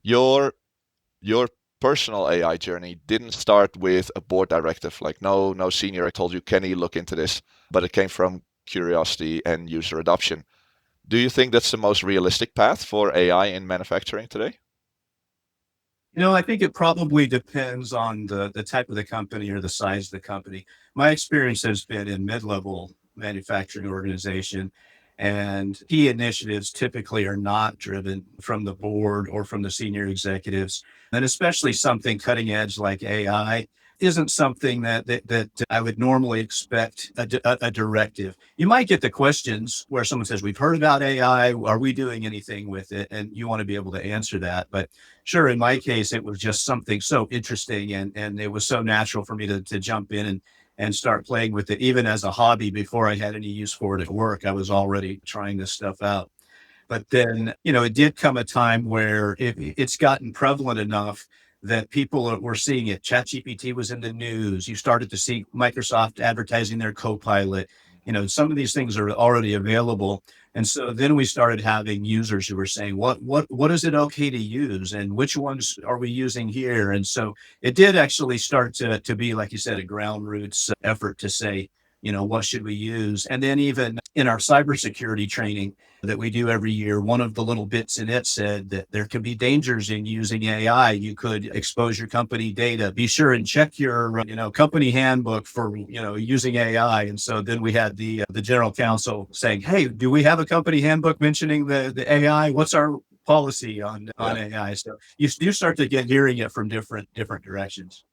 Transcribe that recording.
Your your personal AI journey didn't start with a board directive, like no senior told you, Kenny, look into this, but it came from curiosity and user adoption. Do you think that's the most realistic path for AI in manufacturing today? I think it probably depends on the type of the company or the size of the company. My experience has been in mid-level manufacturing organization, and key initiatives typically are not driven from the board or from the senior executives. And especially something cutting edge like AI isn't something that I would normally expect a directive. You might get the questions where someone says, "We've heard about AI. Are we doing anything with it?" And you want to be able to answer that. But sure, in my case, it was just something so interesting, and it was so natural for me to jump in and start playing with it, even as a hobby before I had any use for it at work. I was already trying this stuff out. But then, it did come a time where it's gotten prevalent enough that people were seeing it. ChatGPT was in the news. You started to see Microsoft advertising their Copilot. Some of these things are already available. And so then we started having users who were saying, what is it okay to use? And which ones are we using here? And so it did actually start to be, like you said, a ground roots effort to say, what should we use? And then even in our cybersecurity training, that we do every year, one of the little bits in it said that there can be dangers in using AI. You could expose your company data. Be sure and check your, company handbook for, using AI. And so then we had the general counsel saying, "Hey, do we have a company handbook mentioning the AI? What's our policy on Yeah. AI?" So you do start to get hearing it from different directions.